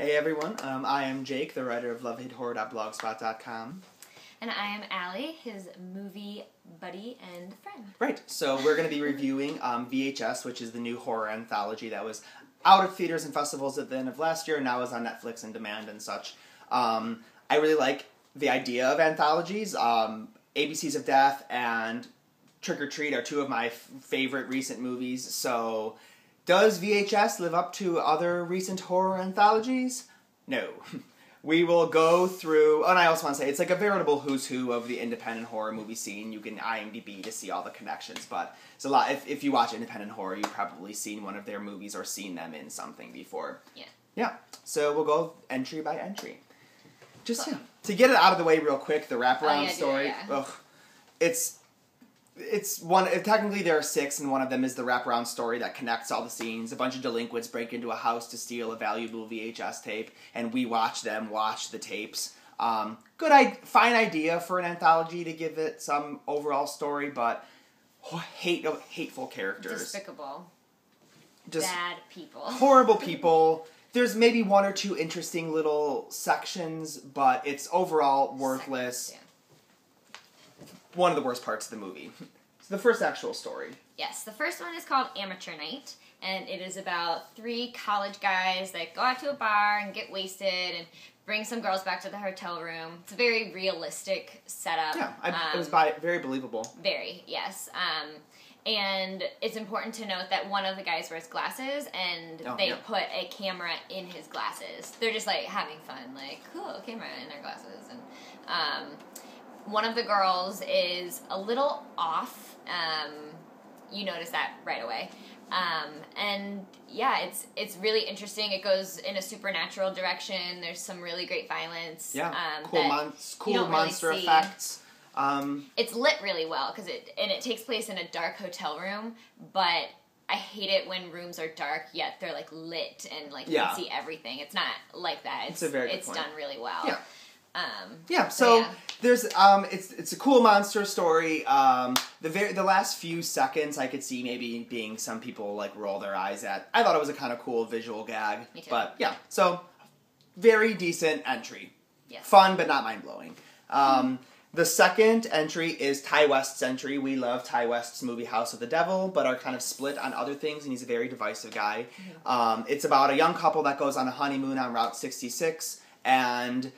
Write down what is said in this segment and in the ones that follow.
Hey everyone, I am Jake, the writer of LoveHateHorror.blogspot.com. And I am Allie, his movie buddy and friend. Right, so we're going to be reviewing VHS, which is the new horror anthology that was out of theaters and festivals at the end of last year, and now is on Netflix and demand and such. I really like the idea of anthologies. ABCs of Death and Trick or Treat are two of my favorite recent movies, so does VHS live up to other recent horror anthologies? No. We will go through, and I also want to say, it's like a veritable who's who of the independent horror movie scene. You can IMDb to see all the connections, but it's a lot. If you watch independent horror, you've probably seen one of their movies or seen them in something before. Yeah. Yeah, so we'll go entry by entry. Just to get it out of the way real quick, the wraparound story. Yeah. Ugh, it's one. Technically, there are 6, and one of them is the wraparound story that connects all the scenes. A bunch of delinquents break into a house to steal a valuable VHS tape, and we watch them watch the tapes. Fine idea for an anthology to give it some overall story, but hateful characters, Despicable, just bad people, horrible people. There's maybe 1 or 2 interesting little sections, but it's overall worthless. One of the worst parts of the movie. So the first actual story. Yes, the first one is called Amateur Night, and it is about 3 college guys that go out to a bar and get wasted and bring some girls back to the hotel room. It's a very realistic setup. Yeah, it was very believable. Very, yes. And it's important to note that one of the guys wears glasses, and they put a camera in his glasses. They're just, like, having fun. Like, cool, camera in their glasses. And one of the girls is a little off. You notice that right away. And yeah, it's really interesting. It goes in a supernatural direction. There's some really great violence. Yeah, cool monster effects. It's lit really well because it takes place in a dark hotel room, but I hate it when rooms are dark yet they're like lit and like you can see everything. It's not like that. It's done really well. Yeah. There's it's a cool monster story. The last few seconds I could see maybe being some people like roll their eyes at. I thought it was a kind of cool visual gag. Me too. But yeah, so very decent entry. Yes. Fun but not mind blowing. The second entry is Ty West's entry. We love Ty West's movie House of the Devil, but are kind of split on other things, and he's a very divisive guy. It's about a young couple that goes on a honeymoon on Route 66, and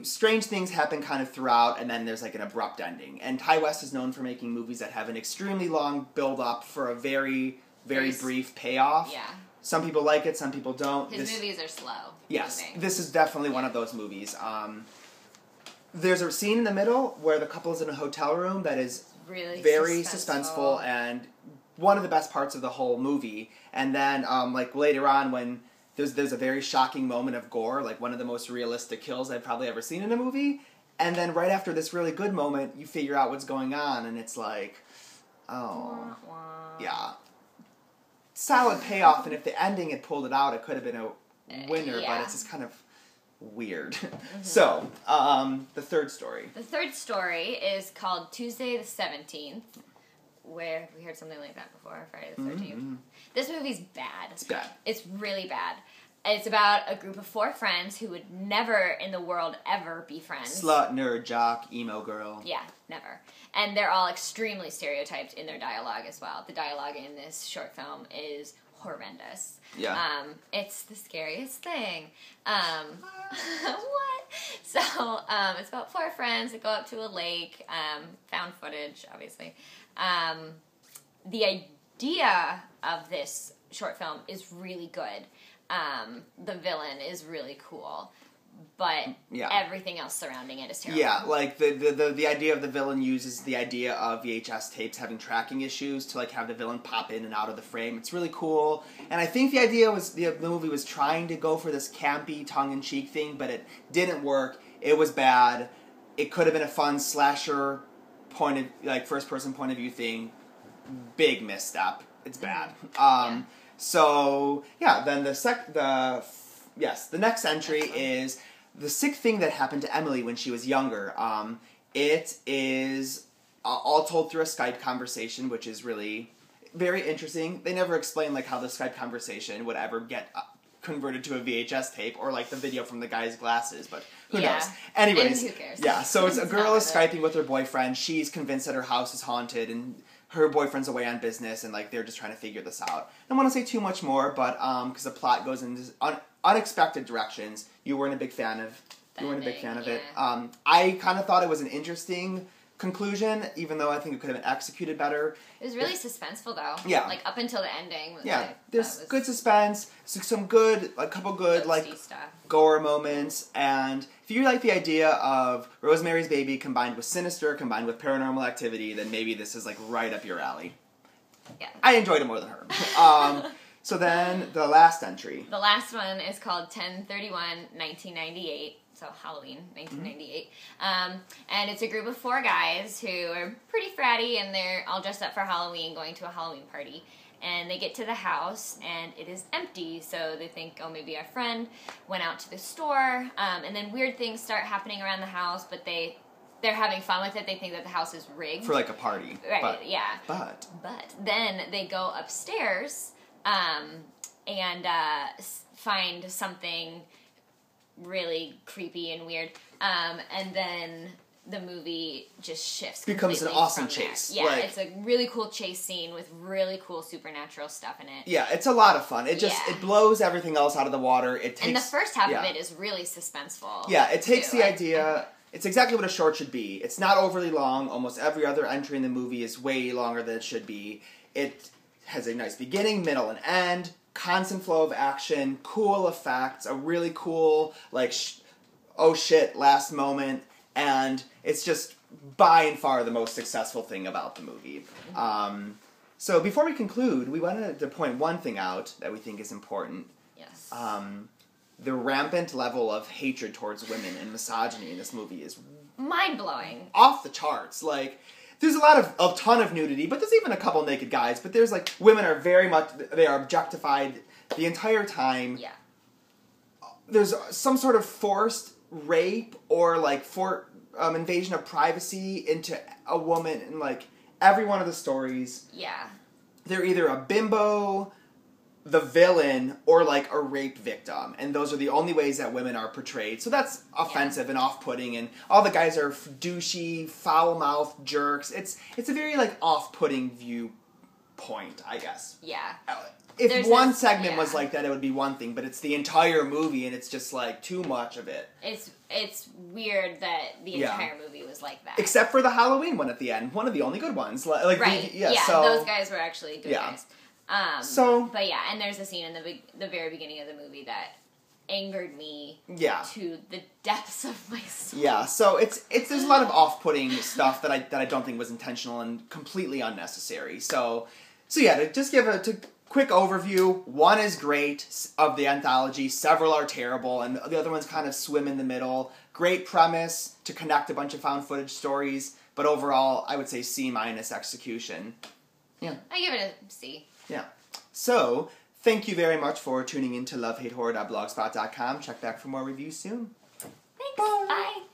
strange things happen kind of throughout, and then there's like an abrupt ending. And Ty West is known for making movies that have an extremely long build-up for a very, very brief payoff. Yeah. Some people like it, some people don't. His movies are slow. Yes, this is definitely one of those movies. There's a scene in the middle where the couple is in a hotel room that is really very suspenseful and one of the best parts of the whole movie. And then, like later on, when there's a very shocking moment of gore, like one of the most realistic kills I've probably ever seen in a movie. And then right after this really good moment, you figure out what's going on, and it's like, yeah, solid payoff. And if the ending had pulled it out, it could have been a winner. But it's just kind of weird. So, the third story. The third story is called Tuesday the 17th, where have we heard something like that before? Friday the 13th. This movie's bad. It's bad. It's really bad. It's about a group of 4 friends who would never in the world ever be friends. Slut, nerd, jock, emo girl. Yeah, never. And they're all extremely stereotyped in their dialogue as well. The dialogue in this short film is horrendous. Yeah. It's the scariest thing. What? So, it's about 4 friends that go up to a lake, found footage, obviously. The idea of this short film is really good. The villain is really cool. But everything else surrounding it is terrible. Yeah, like the idea of the villain uses the idea of VHS tapes having tracking issues to like have the villain pop in and out of the frame. It's really cool. And I think the idea was the movie was trying to go for this campy, tongue-in-cheek thing, but it didn't work. It was bad. It could have been a fun slasher first-person point of view thing. Big misstep. It's bad. So then the next entry is the sick thing that happened to Emily when she was younger. It is all told through a Skype conversation, which is really very interesting. They never explain like how the Skype conversation would ever converted to a VHS tape or like the video from the guy's glasses, but who knows? Anyways, and who cares? Yeah, so it's a girl is Skyping with her boyfriend. She's convinced that her house is haunted and her boyfriend's away on business and like they're just trying to figure this out. I don't want to say too much more, but because the plot goes in unexpected directions. You weren't a big fan of it. I kind of thought it was an interesting conclusion, even though I think it could have been executed better. It was really suspenseful, though. Yeah. Like, up until the ending. There's good suspense, a couple good, like, stuff. Gore moments, and if you like the idea of Rosemary's Baby combined with Sinister, combined with Paranormal Activity, then maybe this is, like, right up your alley. Yeah. I enjoyed it more than her. So then, the last entry. The last one is called 10/31/1998. So Halloween, 1998. And it's a group of 4 guys who are pretty fratty, and they're all dressed up for Halloween, going to a Halloween party. And they get to the house, and it is empty, so they think, oh, maybe our friend went out to the store. And then weird things start happening around the house, but they're having fun with it. They think that the house is rigged. For, like, a party. Right, yeah. But then they go upstairs and find something really creepy and weird, and then the movie just shifts. Becomes an awesome chase. Yeah, like, it's a really cool chase scene with really cool supernatural stuff in it. Yeah, it's a lot of fun. It blows everything else out of the water. And the first half of it is really suspenseful. Yeah, it takes the idea. It's exactly what a short should be. It's not overly long. Almost every other entry in the movie is way longer than it should be. It has a nice beginning, middle, and end. Constant flow of action, cool effects, a really cool, like, oh shit, last moment, and it's just by and far the most successful thing about the movie. So before we conclude, we wanted to point one thing out that we think is important. Yes. The rampant level of hatred towards women and misogyny in this movie is mind-blowing. Off the charts. Like, there's a ton of nudity, but there's even a couple naked guys. But there's, like, women are they are objectified the entire time. Yeah. There's some sort of forced rape or, like, invasion of privacy into a woman in, like, every one of the stories. Yeah. They're either a bimbo, the villain, or, like, a rape victim. And those are the only ways that women are portrayed. So that's offensive and off-putting. And all the guys are douchey, foul-mouthed jerks. It's a very, like, off-putting viewpoint, I guess. Yeah. If one segment was like that, it would be one thing. But it's the entire movie, and it's just, like, too much of it. It's weird that the entire movie was like that. Except for the Halloween one at the end. One of the only good ones. Like, right. So, those guys were actually good guys. But yeah, and there's a scene in the very beginning of the movie that angered me to the depths of my soul. Yeah, so there's a lot of off-putting stuff that I don't think was intentional and completely unnecessary. So yeah, to just give a quick overview, one is great of the anthology, several are terrible, and the other ones kind of swim in the middle. Great premise to connect a bunch of found footage stories, but overall, I would say C- execution. Yeah. I give it a C. Yeah. So, thank you very much for tuning in to lovehatehorror.blogspot.com. Check back for more reviews soon. Thanks. Bye.